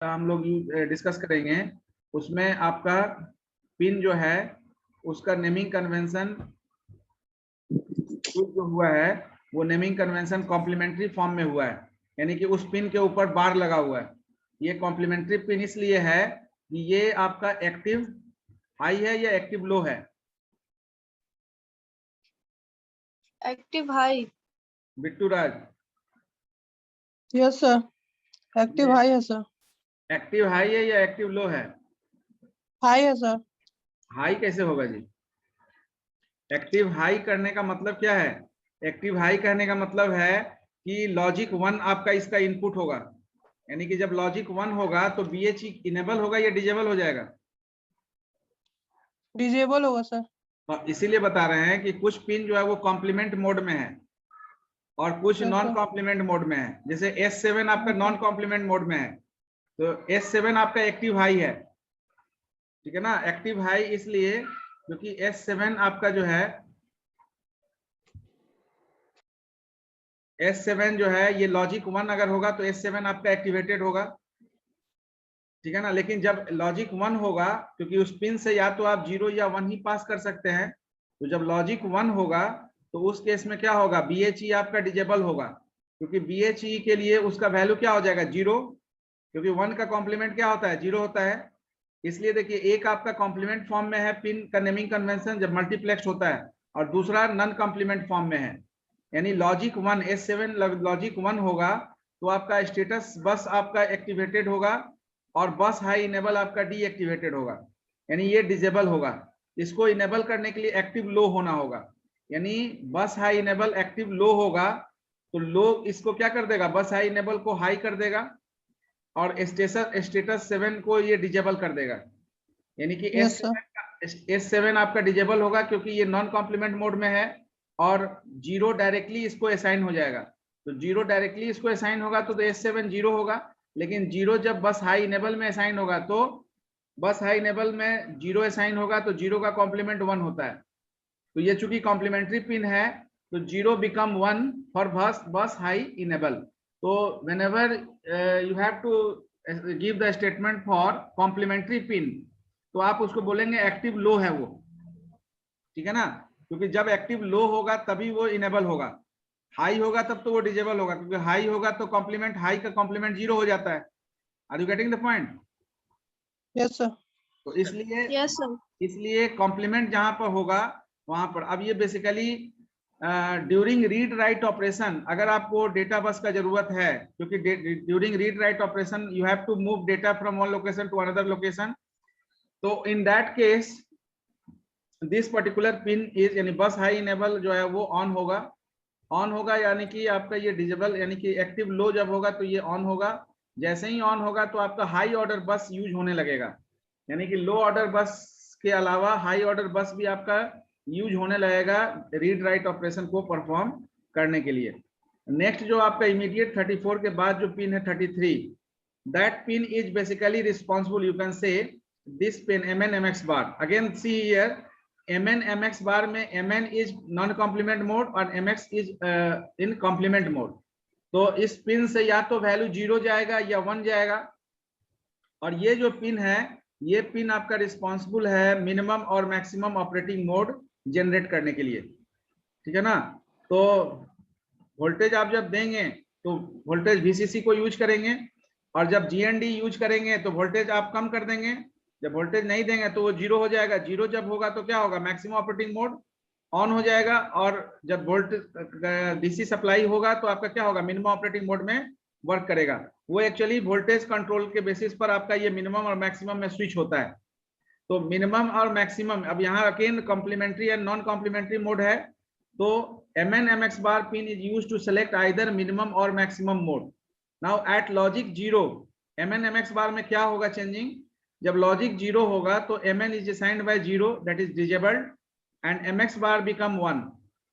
हम लोग डिस्कस करेंगे, उसमें आपका पिन जो है उसका नेमिंग कन्वेंशन जो हुआ है वो नेमिंग कन्वेंशन कॉम्प्लीमेंट्री फॉर्म में हुआ है, यानी कि उस पिन के ऊपर बार लगा हुआ है। ये कॉम्प्लीमेंट्री पिन इसलिए है कि ये आपका एक्टिव हाई है या एक्टिव लो है? Active high. Bittu Raj, yes sir, active high है सर। एक्टिव हाई है या एक्टिव लो है? हाई है सर। हाई कैसे होगा जी? एक्टिव हाई करने का मतलब क्या है? एक्टिव हाई कहने का मतलब है कि लॉजिक 1 आपका इसका इनपुट होगा, यानी कि जब लॉजिक 1 होगा तो BHE इनेबल होगा या डिजेबल हो जाएगा? डिजेबल होगा सर। इसीलिए बता रहे हैं कि कुछ पिन जो है वो कॉम्प्लीमेंट मोड में है और कुछ Yes, non sir. Complement mode में है। जैसे S7 आपका नॉन कॉम्प्लीमेंट मोड में है, तो S7 आपका एक्टिव हाई है, ठीक है ना? एक्टिव हाई इसलिए क्योंकि S7 आपका जो है S7 जो है ये लॉजिक 1 अगर होगा तो S7 आपका एक्टिवेटेड होगा, ठीक है ना? लेकिन जब लॉजिक 1 होगा, क्योंकि उस पिन से या तो आप 0 या 1 ही पास कर सकते हैं, तो जब लॉजिक 1 होगा तो उस केस में क्या होगा? BHE आपका डिजेबल होगा, क्योंकि BHE के लिए उसका वैल्यू क्या हो जाएगा? 0, क्योंकि 1 का कॉम्प्लीमेंट क्या होता है? 0 होता है। इसलिए देखिए, एक आपका कॉम्प्लीमेंट फॉर्म में है पिन का नेमिंग कन्वेंशन जब मल्टीप्लेक्स होता है, और दूसरा नॉन कॉम्प्लीमेंट फॉर्म में है। यानी लॉजिक 1 S7 लॉजिक 1 होगा तो आपका स्टेटस बस आपका एक्टिवेटेड होगा और बस हाई इनेबल आपका डीएक्टिवेटेड होगा, यानी ये डिजेबल होगा। इसको इनेबल करने के लिए एक्टिव लो होना होगा, यानी bus high enable active low होगा, तो लो इसको क्या कर देगा? बस हाई इनेबल को हाई कर देगा और स्टेटस 7 को ये डिजेबल कर देगा, यानी कि Yes, sir. S7 आपका डिजेबल होगा क्योंकि ये नॉन कॉम्प्लीमेंट मोड में है, और 0 डायरेक्टली इसको असाइन हो जाएगा। तो 0 डायरेक्टली इसको असाइन होगा तो S7 0 होगा, लेकिन 0 जब बस हाई इनेबल में असाइन होगा तो बस हाई इनेबल में 0 असाइन होगा, तो 0 का कॉम्प्लीमेंट 1 होता है। तो ये चूंकि कॉम्प्लीमेंट्री पिन है तो 0 बिकम 1 फॉर बस हाई इनेबल। तो whenever you have to give the statement for complementary pin, तो आप उसको बोलेंगे एक्टिव लो है वो, ठीक है ना? क्योंकि जब एक्टिव लो होगा तभी वो इनेबल होगा, हाई होगा तब तो वो डिजेबल होगा, क्योंकि हाई होगा तो कॉम्प्लीमेंट हाई का कॉम्प्लीमेंट 0 हो जाता है। Are you getting the point? Yes sir. तो इसलिए यस सर। इसलिए कॉम्प्लीमेंट जहां पर होगा वहां पर, अब ये basically during read write operation अगर आपको डेटा बस का जरूरत है, क्योंकि during read write operation you have to move data from one location to another location, तो in that case this particular pin is, यानी बस हाई इनेबल जो है वो ऑन होगा, यानी कि आपका ये डिजेबल यानी कि एक्टिव लो जब होगा तो ये ऑन होगा। जैसे ही ऑन होगा तो आपका हाई ऑर्डर बस यूज होने लगेगा, यानी कि लो ऑर्डर बस के अलावा हाई ऑर्डर बस भी आपका यूज होने लगेगा रीड राइट ऑपरेशन को परफॉर्म करने के लिए। नेक्स्ट जो आपका इमीडिएट 34 के बाद जो पिन है 33, that pin is basically responsible, you can say this pin MN/MX bar. Again see here, MN/MX bar में MN is non complement mode और MX is in complement mode. तो इस पिन से या तो वैल्यू 0 जाएगा या 1 जाएगा, और ये जो पिन है ये पिन आपका रिस्पॉन्सिबल है मिनिमम और मैक्सिमम ऑपरेटिंग मोड जनरेट करने के लिए, ठीक है ना? तो वोल्टेज आप जब देंगे तो वोल्टेज VCC को यूज करेंगे, और जब GND यूज करेंगे तो वोल्टेज आप कम कर देंगे। जब वोल्टेज नहीं देंगे तो वो 0 हो जाएगा। 0 जब होगा तो क्या होगा? मैक्सिमम ऑपरेटिंग मोड ऑन हो जाएगा, और जब वोल्टेज DC सप्लाई होगा तो आपका क्या होगा? मिनिमम ऑपरेटिंग मोड में वर्क करेगा। वो एक्चुअली वोल्टेज कंट्रोल के बेसिस पर आपका ये मिनिमम और मैक्सिमम में स्विच होता है। तो मिनिमम और मैक्सिमम, अब यहाँ again complementary and non complementary mode है, तो MN/MX bar pin is used to select either minimum or maximum mode. Now at logic 0 MN/MX bar में क्या होगा चेंजिंग? जब लॉजिक 0 होगा तो MN is assigned by 0, that is disabled, and MX bar become 1,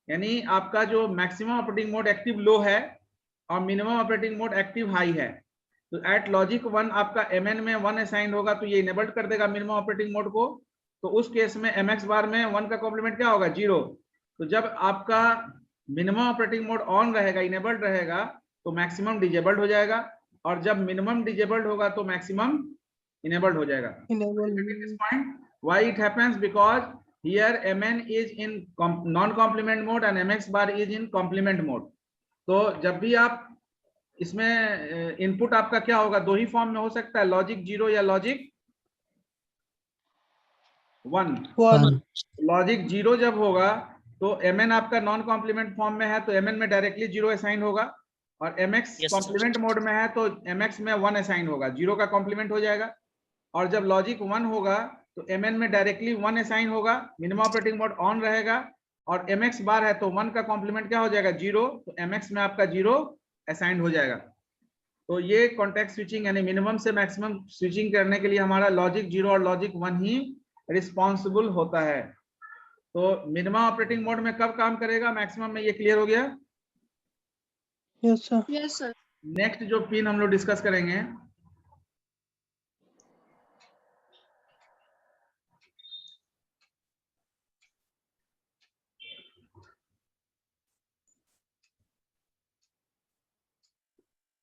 यानी आपका जो maximum operating mode active low है और minimum operating mode active high है। तो एट लॉजिक 1 आपका MN में 1 असाइन होगा तो ये इनेबल्ड कर देगा मिनिमम ऑपरेटिंग मोड को, तो उस केस में MX बार में 1 का कॉम्प्लीमेंट क्या होगा? 0। तो जब आपका मिनिमम ऑपरेटिंग मोड ऑन रहेगा, इनेबल्ड रहेगा, तो मैक्सिमम डिजेबल्ड हो जाएगा, और जब मिनिमम डिजेबल्ड होगा तो मैक्सिमम इनेबल्ड हो जाएगा। Enable. This point, why it happens? Because here mn is in non-complement mode and mx bar is in complement mode. तो जब भी आप इसमें इनपुट आपका क्या होगा, दो ही फॉर्म में हो सकता है, लॉजिक 0 या लॉजिक 1। 1. लॉजिक 0 जब होगा तो mn आपका नॉन कॉम्प्लीमेंट फॉर्म में है तो mn में डायरेक्टली 0 असाइन होगा, और mx कॉम्प्लीमेंट मोड में है तो mx में 1 असाइन होगा, 0 का कॉम्प्लीमेंट हो जाएगा। और जब लॉजिक 1 होगा तो mn में डायरेक्टली 1 असाइन होगा, मिनिमम ऑपरेटिंग मोड ऑन रहेगा, और mx बार है तो 1 का कॉम्प्लीमेंट क्या हो जाएगा, 0, तो mx में आपका 0 असाइन हो जाएगा। तो ये कॉन्टेक्स्ट स्विचिंग यानी मिनिमम से मैक्सिमम स्विचिंग करने के लिए हमारा लॉजिक 0 और लॉजिक 1 ही रिस्पॉन्सिबल होता है। तो मिनिमम ऑपरेटिंग मोड में कब काम करेगा, मैक्सिमम में, ये क्लियर हो गया? Yes, sir. Yes, sir. Next जो पिन हम लोग डिस्कस करेंगे,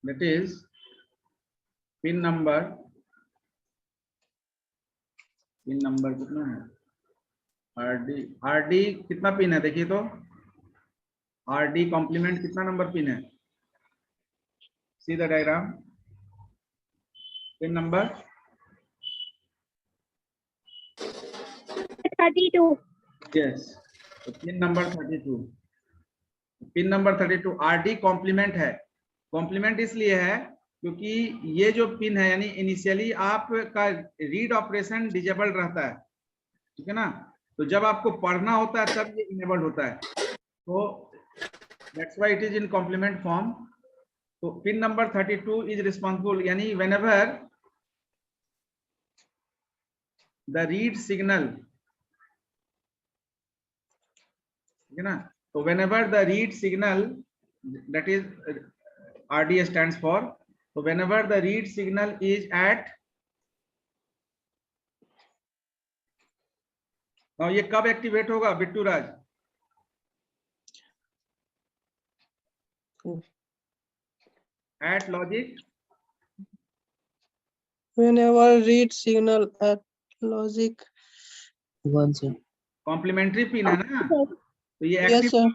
that is पिन नंबर कितना है, आरडी कितना पिन है, देखिए तो आरडी कॉम्प्लीमेंट कितना नंबर पिन है, see the diagram, pin number 32. Yes, तो pin number 32, pin number 32 RD complement है। कॉम्प्लीमेंट इसलिए है क्योंकि ये जो पिन है यानी इनिशियली आपका रीड ऑपरेशन डिजेबल्ड रहता है, ठीक है ना, तो जब आपको पढ़ना होता है तब ये इनेबल्ड होता है, तो that's why it is in complement form. तो पिन नंबर 32 इज रिस्पॉन्सिबल, यानी व्हेनेवर द रीड सिग्नल, ठीक है ना, तो whenever the read signal, that is RD stands for, so whenever the read signal is at, now ये कब activate होगा Bittu Raj, at logic, Whenever read signal at logic 1 sir. Complementary pin है ना, तो ये Yes, एक्टिव sir.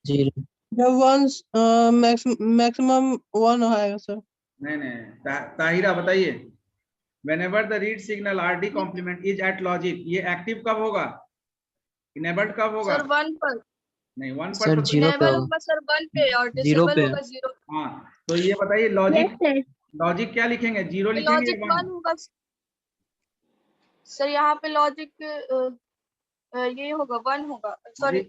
0 जब once maximum 1 होएगा sir. नहीं ताहिरा बताइए, whenever the read signal RD complement is at logic, ये एक्टिव कब होगा, इनेबल्ड कब होगा, सर 1 पर नहीं 1 पर सर तो 0 पे इनेबल होगा। होगा सर 1 पे और 0 डिसेबल पे। होगा 0। हाँ, तो ये बताइए लॉजिक क्या लिखेंगे, 0 लिखेंगे लॉजिक या 1 होगा सर, यहाँ पे लॉजिक ये होगा 1 होगा, सॉरी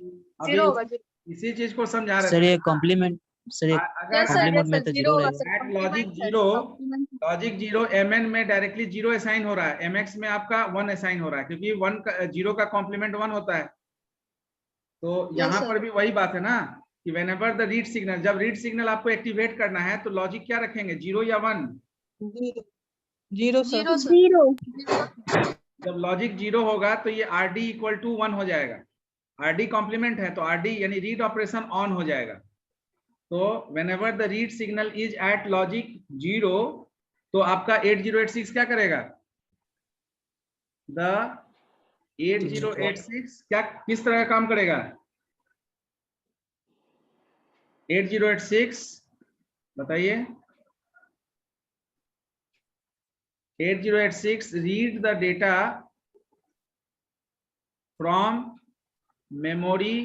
0 होगा। इसी चीज को समझा रहे सर थे ये कॉम्प्लीमेंट, सर ये अगर कॉम्प्लीमेंट में तो 0 रहेगा। at लॉजिक 0 mn में डायरेक्टली 0 असाइन हो रहा है, mx में आपका 1 असाइन हो रहा है, क्योंकि 1 का 0 का कॉम्प्लीमेंट 1 होता है। तो यहाँ पर भी वही बात है ना कि whenever the read signal, जब रीड सिग्नल आपको एक्टिवेट करना है तो लॉजिक क्या रखेंगे, 0 या 1, 0 सर। 0 जब लॉजिक 0 होगा तो ये RD इक्वल टू 1 हो जाएगा, RD कॉम्प्लीमेंट है तो RD यानी रीड ऑपरेशन ऑन हो जाएगा। तो whenever the read signal is at logic 0, तो आपका 8086 क्या करेगा, the 8086 क्या किस तरह का काम करेगा, 8086 बताइए, 8086 read the data from memory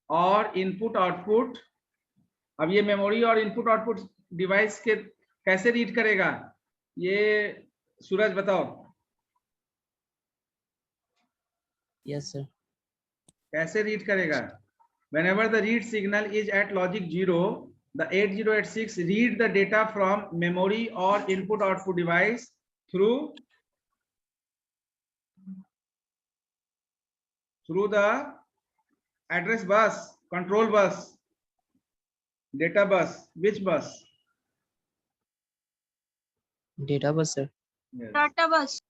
और इनपुट आउटपुट। अब ये मेमोरी और इनपुट आउटपुट डिवाइस के कैसे रीड करेगा, ये सूरज बताओ। Yes sir. कैसे रीड करेगा, whenever the read signal is at logic 0, the 8086 read the data from memory or input output device through the address bus, control bus, data bus, which bus, data bus sir. yes. Data बस,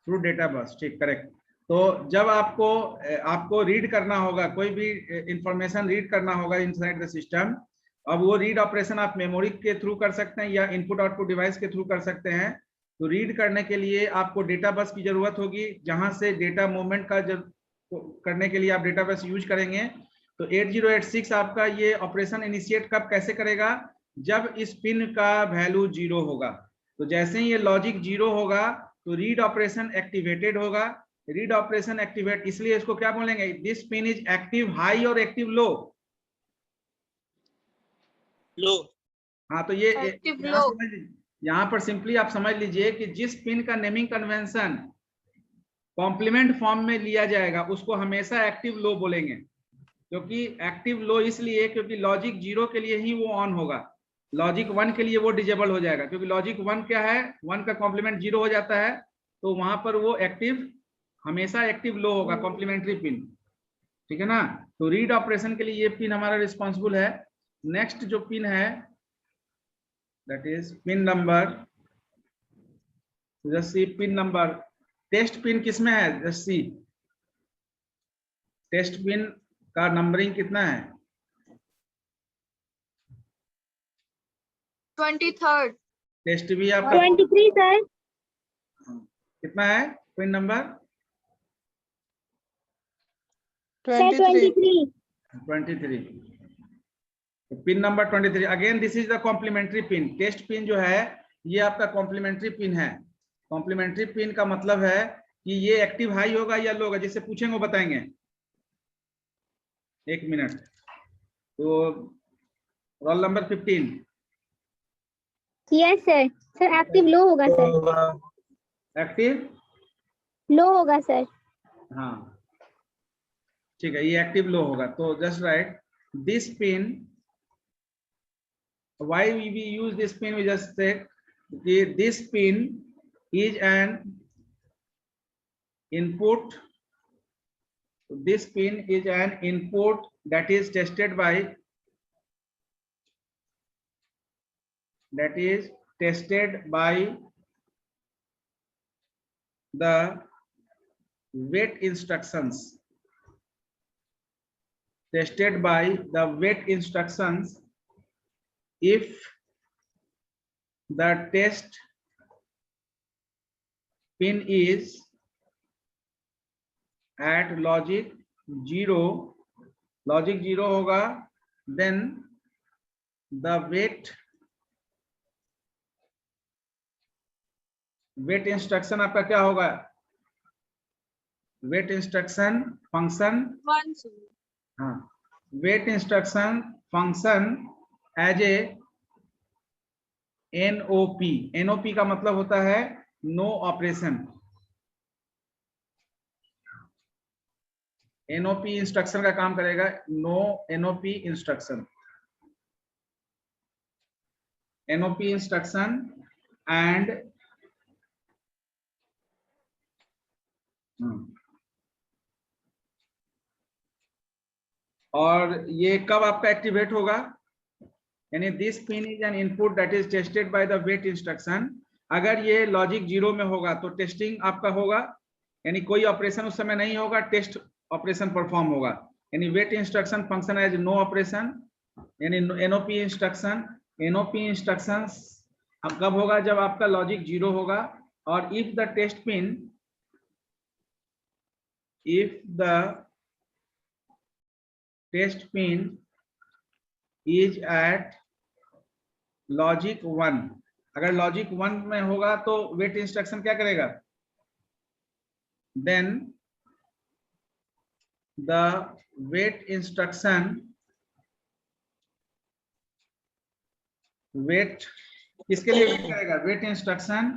through data bus, ठीक, correct. तो जब आपको read करना होगा, कोई भी information read करना होगा इनसाइड द सिस्टम, अब वो रीड ऑपरेशन आप मेमोरी के थ्रू कर सकते हैं या इनपुट आउटपुट डिवाइस के थ्रू कर सकते हैं। तो रीड करने के लिए आपको डेटा बस की जरूरत होगी, जहां से डेटा मूवमेंट का करने के लिए आप डेटा बस यूज करेंगे। तो 8086 आपका ये ऑपरेशन इनिशिएट कब कैसे करेगा, जब इस पिन का वैल्यू 0 होगा। तो जैसे ही ये लॉजिक 0 होगा तो रीड ऑपरेशन एक्टिवेटेड होगा। रीड ऑपरेशन एक्टिवेट, इसलिए इसको क्या बोलेंगे, this pin is active high और एक्टिव लो। लो। हाँ, तो ये Active यहाँ low। समझ लीजिए, यहाँ पर सिंपली आप समझ लीजिए कि जिस पिन का नेमिंग कन्वेंशन कॉम्प्लीमेंट फॉर्म में लिया जाएगा उसको हमेशा एक्टिव लो बोलेंगे। क्योंकि एक्टिव लो इसलिए क्योंकि लॉजिक 0 के लिए ही वो ऑन होगा, लॉजिक 1 के लिए वो डिजेबल हो जाएगा। क्योंकि लॉजिक 1 क्या है, 1 का कॉम्प्लीमेंट 0 हो जाता है, तो वहां पर वो एक्टिव हमेशा एक्टिव लो होगा, कॉम्प्लीमेंट्री पिन। ठीक है ना। तो रीड ऑपरेशन के लिए ये पिन हमारा रिस्पॉन्सिबल है। नेक्स्ट जो पिन है that is pin number, just see pin number, test pin किसमें है, जस्ट सी टेस्ट पिन का नंबरिंग कितना है, 23rd। टेस्ट भी आपका 23 सर। कितना है pin number, 23 23। Pin number 23। Again this is the complementary pin. Test pin जो है ये आपका कॉम्प्लीमेंट्री पिन है। कॉम्प्लीमेंट्री पिन का मतलब है कि ये एक्टिव हाई होगा या लो होगा, जिससे पूछेंगे वो बताएंगे। एक मिनट। तो roll number 15। Yes sir. Sir active low होगा सर। एक्टिव लो होगा सर। हाँ ठीक है, ये एक्टिव लो होगा। तो just right this pin, why we use this pin, we just say this pin is an input. This pin is an input that is tested by the wait instructions, tested by the wait instructions. If the test pin is at logic 0 होगा, then the wait instruction आपका क्या होगा, wait instruction function, 1 sir। हाँ wait instruction function as a NOP। NOP का मतलब होता है no operation. NOP instruction का काम करेगा, no NOP instruction, NOP instruction and और ये कब आपका एक्टिवेट होगा, यानी this pin is an input that is tested by the wait instruction. अगर ये लॉजिक 0 में होगा तो टेस्टिंग आपका होगा, यानी कोई ऑपरेशन उस समय नहीं होगा, टेस्ट ऑपरेशन परफॉर्म होगा। यानी wait instruction function as no operation, यानी NOP इंस्ट्रक्शन। NOP इंस्ट्रक्शंस अब कब होगा, जब आपका लॉजिक 0 होगा। और if the test pin, if the test pin is at logic 1, अगर लॉजिक 1 में होगा तो वेट इंस्ट्रक्शन क्या करेगा, then the wait instruction, wait किसके लिए वेट करेगा, wait instruction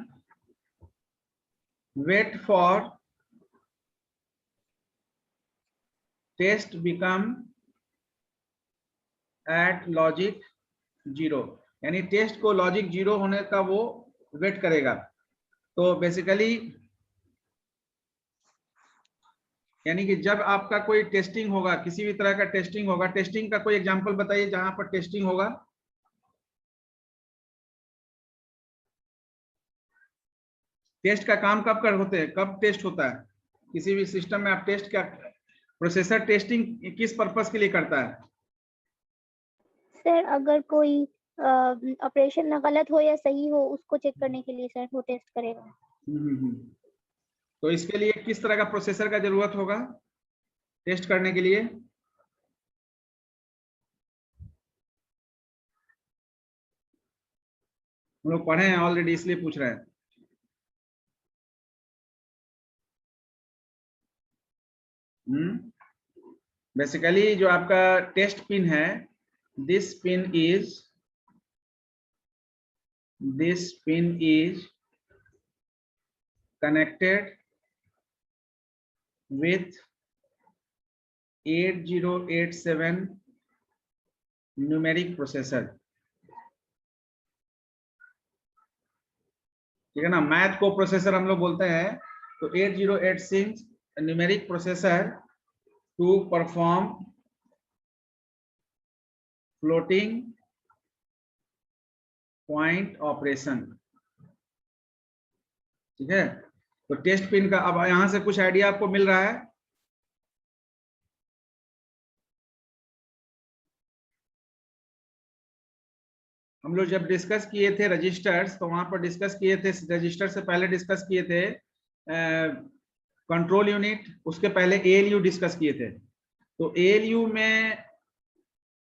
wait for test become at logic 0, यानी टेस्ट को लॉजिक 0 होने का वो वेट करेगा। तो बेसिकली यानी कि जब आपका कोई टेस्टिंग होगा, किसी भी तरह का टेस्टिंग होगा, टेस्टिंग का कोई एग्जांपल बताइए जहां पर टेस्टिंग होगा। टेस्ट का काम कब कर होते हैं, कब टेस्ट होता है किसी भी सिस्टम में, आप टेस्ट क्या, प्रोसेसर टेस्टिंग किस पर्पस के लिए करता है, सर अगर कोई ऑपरेशन ना गलत हो या सही हो उसको चेक करने के लिए सर वो टेस्ट करेगा। तो इसके लिए किस तरह का प्रोसेसर का जरूरत होगा टेस्ट करने के लिए? हम लोग पढ़े हैं ऑलरेडी, इसलिए पूछ रहे हैं। बेसिकली जो आपका टेस्ट पिन है, this pin is connected with 8087 numeric processor। ठीक है ना, मैथ को प्रोसेसर हम लोग बोलते हैं। तो 8086 numeric processor to perform floating point operation. ठीक है, तो टेस्ट पिन का अब यहां से कुछ आइडिया आपको मिल रहा है? हम लोग जब डिस्कस किए थे रजिस्टर्स, तो वहां पर डिस्कस किए थे, रजिस्टर से पहले डिस्कस किए थे कंट्रोल यूनिट, उसके पहले एएलयू डिस्कस किए थे। तो एएलयू में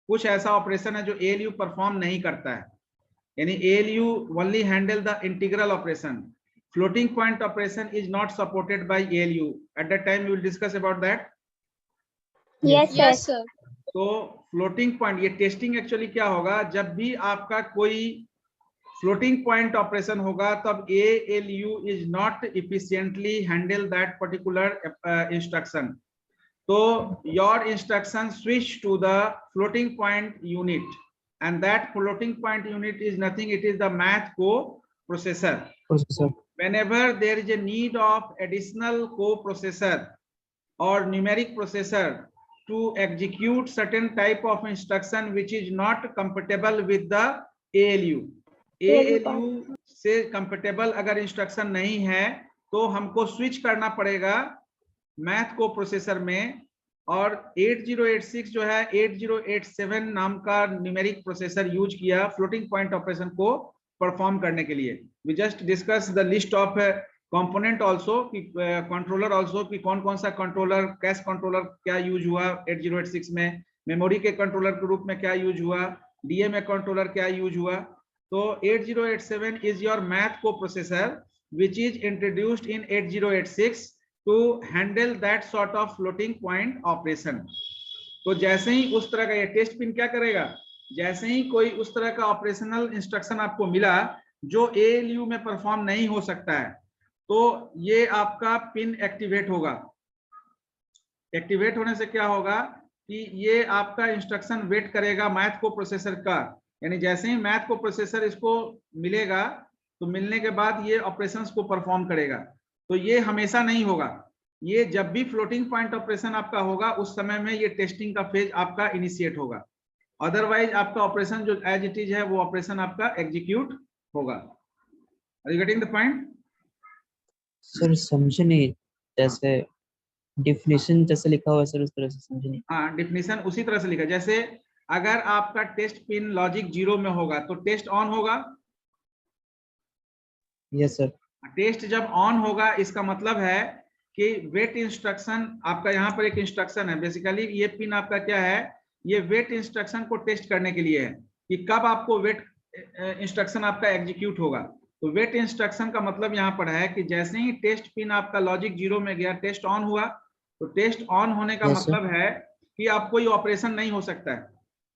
कुछ ऐसा ऑपरेशन है जो एएलयू परफॉर्म नहीं करता है, यानी ALU only handle the integral operation. Floating point operation is not supported by ALU. At that time we will discuss about that. Yes sir. तो फ्लोटिंग पॉइंट, ये टेस्टिंग एक्चुअली क्या होगा, जब भी आपका कोई फ्लोटिंग पॉइंट ऑपरेशन होगा तब ALU is not efficiently handle that particular instruction. तो your instruction switch to the floating point unit, and that floating point unit is nothing, it is the math coprocessor. Whenever there is a need of additional coprocessor or numeric processor to execute certain type of instruction which is not compatible with the ALU से compatible अगर instruction नहीं है तो हमको switch करना पड़ेगा math को processor में। और 8086 जो है 8087 नाम का न्यूमेरिक प्रोसेसर यूज किया फ्लोटिंग पॉइंट ऑपरेशन को परफॉर्म करने के लिए। We just discuss the list of component also, कि कंट्रोलर आल्सो, कि कौन कौन सा कंट्रोलर, कैश कंट्रोलर क्या यूज हुआ 8086 में, मेमोरी के कंट्रोलर के रूप में क्या यूज हुआ, डीएमए कंट्रोलर क्या यूज हुआ। तो 8087 इज योर मैथ को processor which is introduced in 8086 to handle that sort of floating point operation। तो जैसे ही उस तरह का ये टेस्ट पिन क्या करेगा, जैसे ही कोई उस तरह का ऑपरेशनल इंस्ट्रक्शन आपको मिला जो ALU में परफॉर्म नहीं हो सकता है, तो ये आपका पिन एक्टिवेट होगा। एक्टिवेट होने से क्या होगा कि ये आपका इंस्ट्रक्शन वेट करेगा मैथ को प्रोसेसर का, यानी जैसे ही मैथ को प्रोसेसर इसको मिलेगा तो मिलने के बाद ये ऑपरेशंस को परफॉर्म करेगा। तो ये हमेशा नहीं होगा, ये जब भी फ्लोटिंग पॉइंट ऑपरेशन आपका होगा उस समय में ये टेस्टिंग का फेज आपका इनिशिएट होगा। अदरवाइज आपका ऑपरेशन जो एज इट इज है वो ऑपरेशन आपका एग्जीक्यूट होगा। Are you getting the point? Sir समझे नहीं, जैसे डिफिनेशन जैसे लिखा हुआ है सर उस तरह से समझे नहीं। हाँ, डिफिनेशन उसी तरह से लिखा, जैसे अगर आपका टेस्ट पिन लॉजिक 0 में होगा तो टेस्ट ऑन होगा। Yes sir. टेस्ट जब ऑन होगा इसका मतलब है कि वेट इंस्ट्रक्शन आपका, यहाँ पर एक इंस्ट्रक्शन है, बेसिकली ये पिन आपका क्या है, ये वेट इंस्ट्रक्शन को टेस्ट करने के लिए है कि कब आपको वेट इंस्ट्रक्शन आपका एग्जीक्यूट होगा। तो वेट इंस्ट्रक्शन का मतलब यहाँ पर है कि जैसे ही टेस्ट पिन आपका लॉजिक 0 में गया, टेस्ट ऑन हुआ, तो टेस्ट ऑन होने का मतलब है कि आप कोई ऑपरेशन नहीं हो सकता है।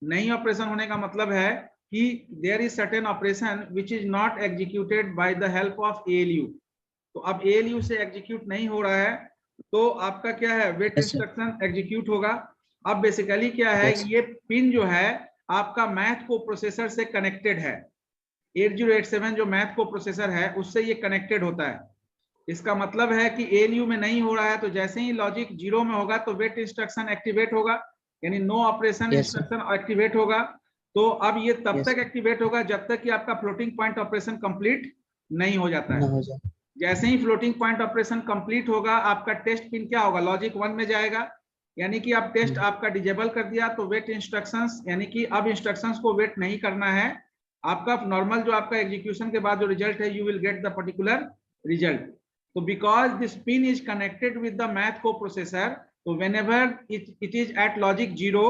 नहीं ऑपरेशन होने का मतलब है कि there is certain operation which is not executed by the help of ALU। तो अब ALU से एग्जीक्यूट नहीं हो रहा है तो आपका क्या है, वेट इंस्ट्रक्शन एग्जीक्यूट होगा। अब बेसिकली क्या है, ये पिन जो है आपका मैथ को प्रोसेसर से कनेक्टेड है। 8087 जो मैथ को प्रोसेसर है उससे ये कनेक्टेड होता है। इसका मतलब है कि ALU में नहीं हो रहा है, तो जैसे ही लॉजिक 0 में होगा तो वेट इंस्ट्रक्शन एक्टिवेट होगा, यानी नो ऑपरेशन इंस्ट्रक्शन एक्टिवेट होगा। तो अब ये तब तक एक्टिवेट होगा जब तक कि आपका फ्लोटिंग पॉइंट ऑपरेशन कंप्लीट नहीं हो जाता है। जैसे ही फ्लोटिंग पॉइंट ऑपरेशन कंप्लीट होगा आपका टेस्ट पिन क्या होगा, लॉजिक 1 में जाएगा, यानी कि आप टेस्ट आपका डिजेबल कर दिया तो वेट इंस्ट्रक्शंस, यानी कि अब इंस्ट्रक्शंस को वेट नहीं करना है आपका नॉर्मल जो आपका एग्जीक्यूशन के बाद जो रिजल्ट है, you will get the particular result. तो because this pin is connected with the math coprocessor, तो whenever it is at logic 0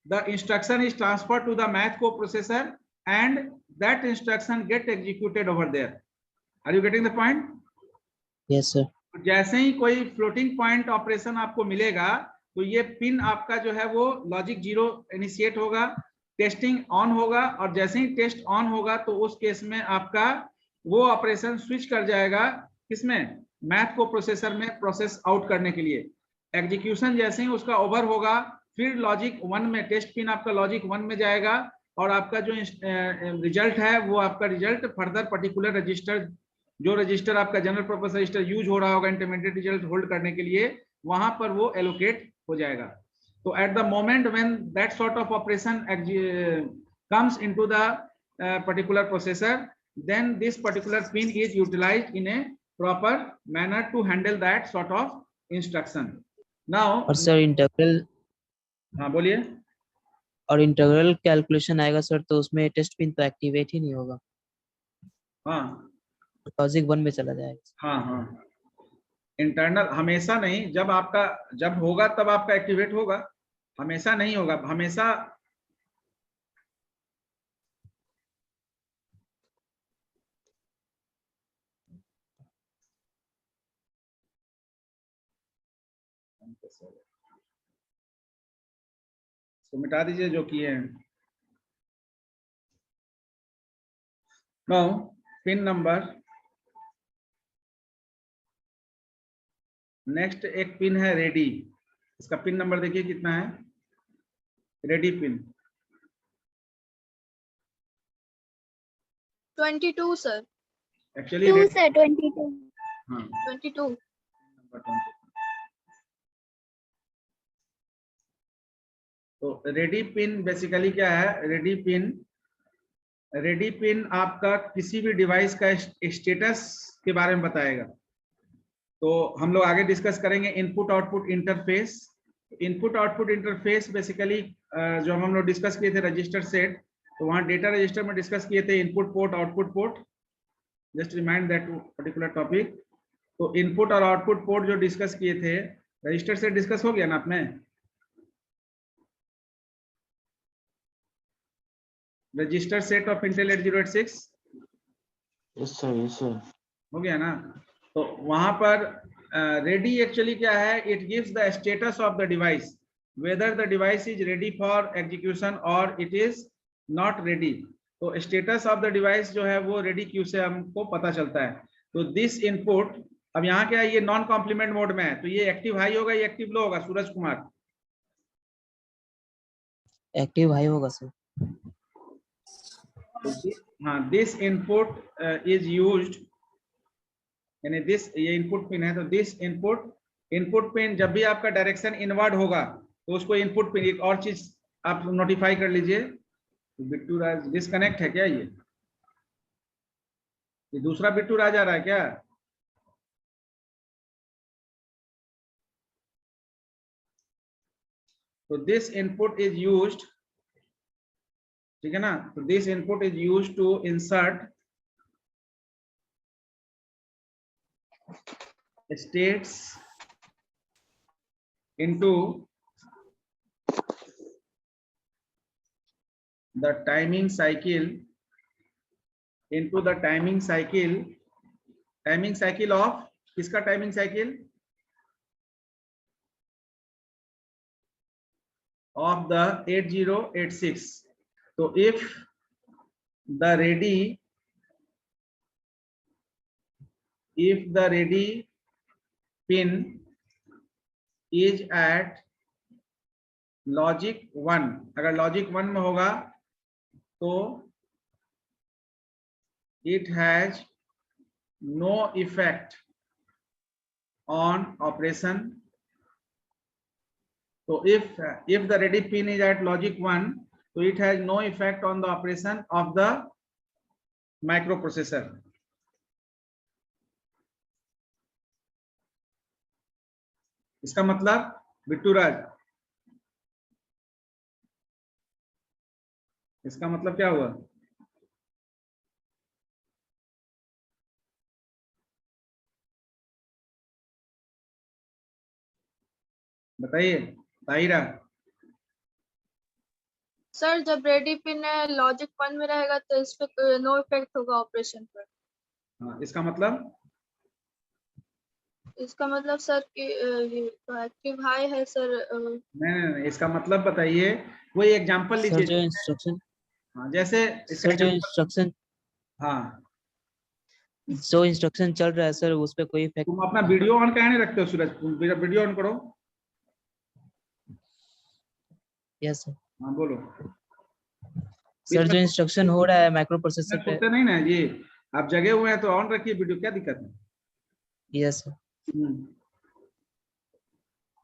the instruction is transferred to the math coprocessor and that instruction get executed over there. Are you getting the point? Yes sir. जैसे ही कोई floating point operation आपको मिलेगा तो ये pin आपका जो है वो लॉजिक 0 इनिशिएट होगा, टेस्टिंग ऑन होगा, और जैसे ही टेस्ट ऑन होगा तो उस केस में आपका वो ऑपरेशन स्विच कर जाएगा किसमें, मैथ को प्रोसेसर में प्रोसेस आउट करने के लिए। एग्जीक्यूशन जैसे ही उसका ओवर होगा फिर लॉजिक 1 में टेस्ट पिन आपका लॉजिक 1 में जाएगा और आपका जो रिजल्ट है वो आपका रिजल्ट फर्दर पर्टिकुलर रजिस्टर, जो रजिस्टर आपका जनरल पर्पस रजिस्टर यूज हो रहा होगा इंटरमीडिएट रिजल्ट होल्ड करने के लिए, वहां पर वो एलोकेट हो जाएगा। तो at the moment when that sort of operation comes into the particular processor, then this particular pin is utilized in a proper manner to handle that sort of instruction. Now और sir integral, हाँ बोलिए। और integral calculation आएगा sir तो उसमें test pin तो activate ही नहीं होगा, हाँ लॉजिक 1 में चला जाएगा। हाँ हाँ, इंटरनल हमेशा नहीं, जब आपका जब होगा तब आपका एक्टिवेट होगा, हमेशा नहीं होगा। हमेशा तो मिटा दीजिए जो किए हैं। नाउ पिन नंबर, नेक्स्ट एक पिन है रेडी, इसका पिन नंबर देखिए कितना है, रेडी पिन 22 सर। एक्चुअली 2 से 22। हाँ 22। नंबर 22। तो रेडी पिन बेसिकली क्या है, रेडी पिन आपका किसी भी डिवाइस का स्टेटस के बारे में बताएगा। तो हम लोग आगे डिस्कस करेंगे input output interface. Input output interface basically जो हम लोग डिस्कस किए थे रजिस्टर सेट, तो वहाँ डेटा रजिस्टर में डिस्कस किए थे input port output port, just remind that particular topic. तो इनपुट और आउटपुट पोर्ट जो डिस्कस किए थे रजिस्टर से डिस्कस हो गया ना आपने, register set of Intel 8086। Yes sir हो गया ना। तो वहां पर रेडी एक्चुअली क्या है, it gives the status of the device, whether the device is ready for execution और इट इज नॉट रेडी। तो स्टेटस ऑफ द डिवाइस जो है वो रेडी क्यू से हमको पता चलता है। तो दिस इनपुट, अब यहाँ क्या है, ये नॉन कॉम्प्लीमेंट मोड में है, तो ये एक्टिव हाई होगा, ये एक्टिव लो होगा सूरज कुमार? एक्टिव हाई होगा सर। हाँ, दिस इनपुट इज यूज्ड, यानी दिस, ये इनपुट पिन है, तो दिस इनपुट पिन जब भी आपका डायरेक्शन इनवर्ड होगा तो उसको इनपुट पिन, एक और चीज आप नोटिफाई कर लीजिए। बिट्टू राज डिस्कनेक्ट है क्या, ये दूसरा बिट्टू राज आ रहा है क्या? तो दिस इनपुट इज यूज्ड, ठीक है ना, तो this input is used to insert states into the timing cycle, timing cycle of किसका टाइमिंग साइकिल? of the 8086. तो if the ready pin is at logic 1, अगर logic 1 में होगा तो it has no effect on operation. So if the ready pin is at logic 1, so it has no effect on the operation of the microprocessor. इसका मतलब बिट्टू राज, इसका मतलब क्या हुआ? बताइए ताहिरा। सर जब रेडी पिन लॉजिक 1 में रहेगा तो इस पे नो इफेक्ट होगा ऑपरेशन पर। हाँ, इसका मतलब? इसका मतलब सर कि ये एक्टिव हाई है सर। नहीं, इसका मतलब बताइए। वही एग्जांपल सर लीजिए। जो इंस्ट्रक्शन हाँ, जैसे इसका सर जो example- इंस्ट्रक्शन हाँ, जो इंस्ट्रक्शन चल रहा है सर उस पे कोई इफेक्ट तुम अपना वीडियो ऑन काहे नहीं रखते हो सूरज? तुम वीडियो ऑन करो। Yes sir. हाँ बोलो। सर जो इंस्ट्रक्शन हो रहा है माइक्रो प्रोसेसर पे। सोचते नहीं ना ये। आप जगे हुए हैं तो ऑन रखिए वीडियो, क्या दिक्कत है? Yes sir.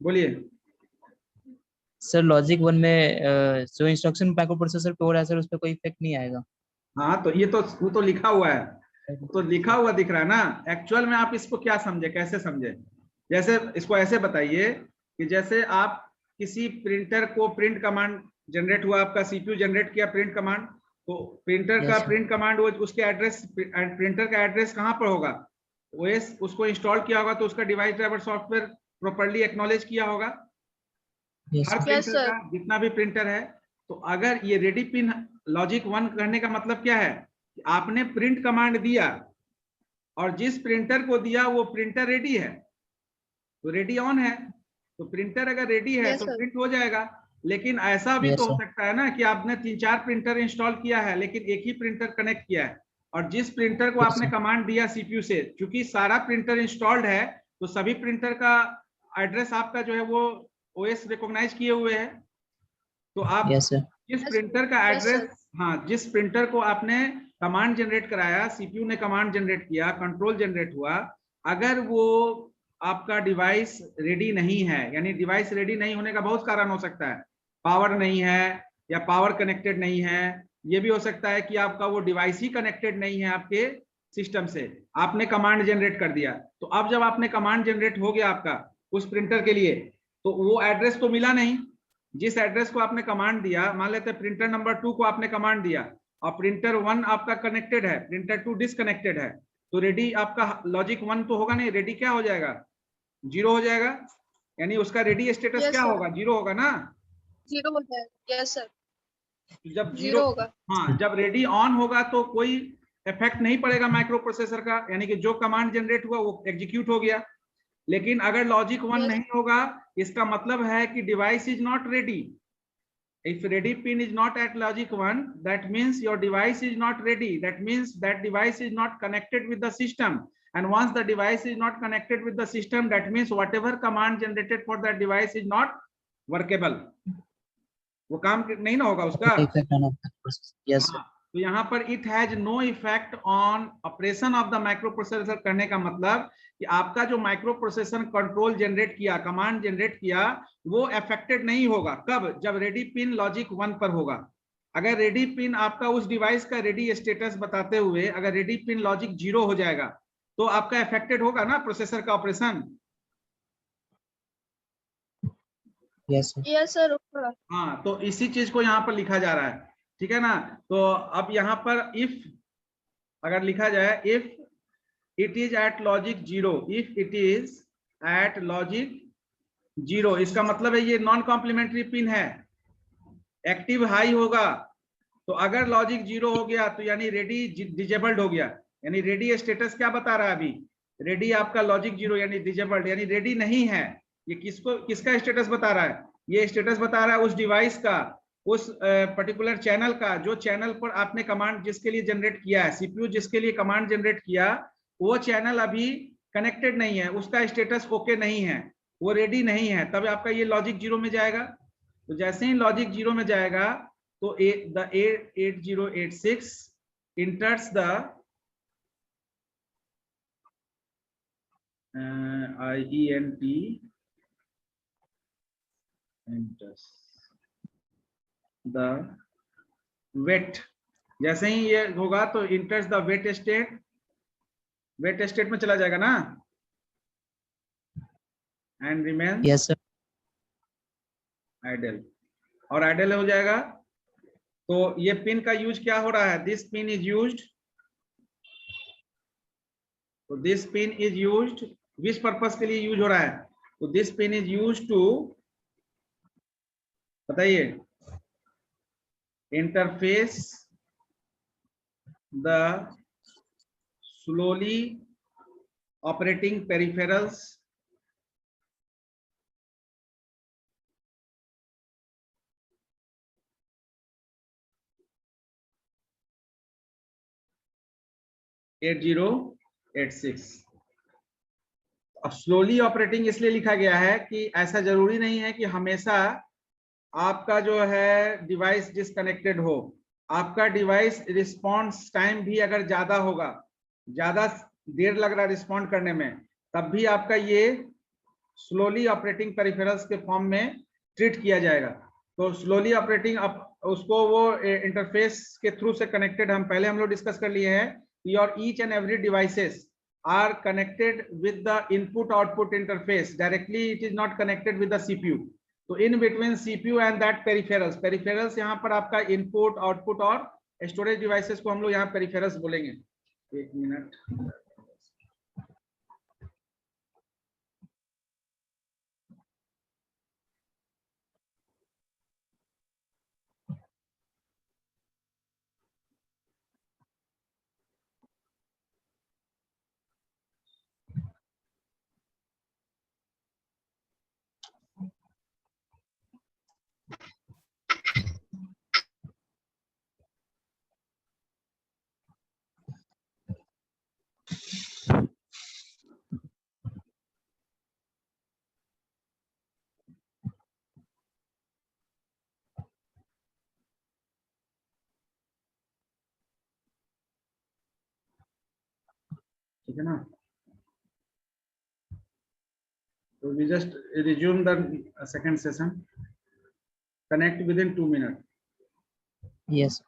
बोलिए। सर लॉजिक 1 में जो इंस्ट्रक्शन माइक्रो प्रोसेसर पे हो रहा है सर उस पे कोई इफेक्ट नहीं आएगा। हाँ, तो ये तो वो तो लिखा हुआ है, तो लिखा हुआ दिख रहा है ना। एक्चुअल में आप इसको क्या समझे, कैसे समझे? जैसे इसको ऐसे बताइए कि जैसे आप किसी प्रिंटर को प्रिंट कमांड जनरेट हुआ, आपका सीपीयू जनरेट किया प्रिंट कमांड, तो प्रिंटर का Yes, sir. प्रिंट कमांड, वो उसके एड्रेस, प्रिंटर का एड्रेस कहाँ पर होगा? ओएस उसको इंस्टॉल किया होगा तो उसका device driver software properly acknowledge किया होगा। Yes, हर sir. Printer sir. का जितना भी प्रिंटर है। तो अगर ये रेडी पिन लॉजिक 1 करने का मतलब क्या है? आपने प्रिंट कमांड दिया और जिस प्रिंटर को दिया वो प्रिंटर रेडी है, तो रेडी ऑन है, तो प्रिंटर अगर रेडी है Yes, तो sir. प्रिंट हो जाएगा। लेकिन ऐसा भी Yes, तो हो sir. सकता है ना कि आपने 3-4 प्रिंटर इंस्टॉल किया है लेकिन एक ही प्रिंटर कनेक्ट किया है, और जिस प्रिंटर को Yes, आपने sir. कमांड दिया सीपीयू से, क्योंकि सारा प्रिंटर इंस्टॉल्ड है तो सभी प्रिंटर का एड्रेस आपका जो है वो ओएस रिकॉग्नाइज किए हुए है। तो आप Yes, sir. जिस Yes, प्रिंटर का yes, एड्रेस, sir. हाँ, जिस प्रिंटर को आपने कमांड जनरेट कराया, सीपीयू ने कमांड जनरेट किया, कंट्रोल जनरेट हुआ, अगर वो आपका डिवाइस रेडी नहीं है, यानी डिवाइस रेडी नहीं होने का बहुत कारण हो सकता है, पावर नहीं है या पावर कनेक्टेड नहीं है, ये भी हो सकता है कि आपका वो डिवाइस ही कनेक्टेड नहीं है आपके सिस्टम से, आपने कमांड जनरेट कर दिया। तो अब जब आपने कमांड जनरेट हो गया आपका उस प्रिंटर के लिए, तो वो एड्रेस तो मिला नहीं। जिस एड्रेस को आपने कमांड दिया, मान लेते हैं प्रिंटर नंबर 2 को आपने कमांड दिया और प्रिंटर 1 आपका कनेक्टेड है, प्रिंटर 2 डिसकनेक्टेड है, तो रेडी आपका लॉजिक 1 तो होगा नहीं, रेडी क्या हो जाएगा? 0 हो जाएगा। यानी उसका रेडी स्टेटस Yes, क्या sir. होगा? 0 होगा ना। 0 हो जाएगा। Yes, sir. जब 0 0, होगा। हाँ, जब रेडी ऑन होगा तो कोई इफेक्ट नहीं पड़ेगा माइक्रो प्रोसेसर का, यानी कि जो कमांड जनरेट हुआ वो एग्जीक्यूट हो गया। लेकिन अगर लॉजिक 1 Yes. नहीं होगा, इसका मतलब है कि device is not ready. If ready pin is not at logic 1, that means your device is not ready. That means that device is not connected with the system. And once the device is not connected with the system, that means whatever command generated for that device is not workable. वो काम नहीं ना होगा उसका। Effect on processor. Yes, sir. तो यहाँ पर it has no effect on operation of the microprocessor करने का मतलब कि आपका जो माइक्रो प्रोसेसर कंट्रोल जनरेट किया, कमांड जनरेट किया, वो अफेक्टेड नहीं होगा। कब? जब रेडी पिन लॉजिक 1 पर होगा। अगर रेडी पिन आपका उस डिवाइस का रेडी स्टेटस बताते हुए अगर रेडी पिन लॉजिक 0 हो जाएगा तो आपका अफेक्टेड होगा ना प्रोसेसर का operation. Yes, sir. Yes, sir. होगा। हाँ, तो इसी चीज को यहाँ पर लिखा जा रहा है, ठीक है ना। तो अब यहाँ पर इफ अगर लिखा जाए, if it is at logic 0, if it is at logic 0, इसका मतलब है ये नॉन कॉम्प्लीमेंट्री पिन है, एक्टिव हाई होगा। तो अगर लॉजिक 0 हो गया तो यानी रेडी डिजेबल्ड हो गया, यानी रेडी स्टेटस क्या बता रहा है अभी? रेडी आपका लॉजिक 0 यानी डिजेबल्ड, यानी रेडी नहीं है। ये किसका स्टेटस बता रहा है? ये स्टेटस बता रहा है उस डिवाइस का, उस पर्टिकुलर चैनल का, जो चैनल पर आपने कमांड जिसके लिए जनरेट किया है, सीपीयू जिसके लिए कमांड जनरेट किया, वो चैनल अभी कनेक्टेड नहीं है, उसका स्टेटस ओके नहीं है, वो रेडी नहीं है, तब आपका ये लॉजिक 0 में जाएगा। तो जैसे ही लॉजिक 0 में जाएगा तो the 8086 enters the IENT enters the wait। जैसे ही ये होगा तो enters the wait state, wait state में चला जाएगा ना, and remains Yes, sir. idle, और idle हो जाएगा तो ये पिन का यूज क्या हो रहा है, दिस पिन इज यूज्ड, तो this pin is used which purpose के लिए यूज हो रहा है, तो this pin is used to, बताइए, interface the slowly operating peripherals (8086). अब स्लोली ऑपरेटिंग इसलिए लिखा गया है कि ऐसा जरूरी नहीं है कि हमेशा आपका जो है डिवाइस डिसकनेक्टेड हो, आपका डिवाइस रिस्पॉन्स टाइम भी अगर ज्यादा होगा, ज्यादा देर लग रहा है रिस्पॉन्ड करने में, तब भी आपका ये स्लोली ऑपरेटिंग पेरिफेरल्स के फॉर्म में ट्रीट किया जाएगा। तो स्लोली ऑपरेटिंग उसको वो इंटरफेस के थ्रू से कनेक्टेड, हम पहले हम लोग डिस्कस कर लिए हैं, your each and every devices are connected with the input output interface directly, it is not connected with the CPU. So in between CPU and that peripherals यहाँ पर आपका input output और storage devices को हम लोग यहाँ peripherals बोलेंगे। एक मिनट, ठीक है ना? So we just resume the second session. Connect within 2 minutes. Yes.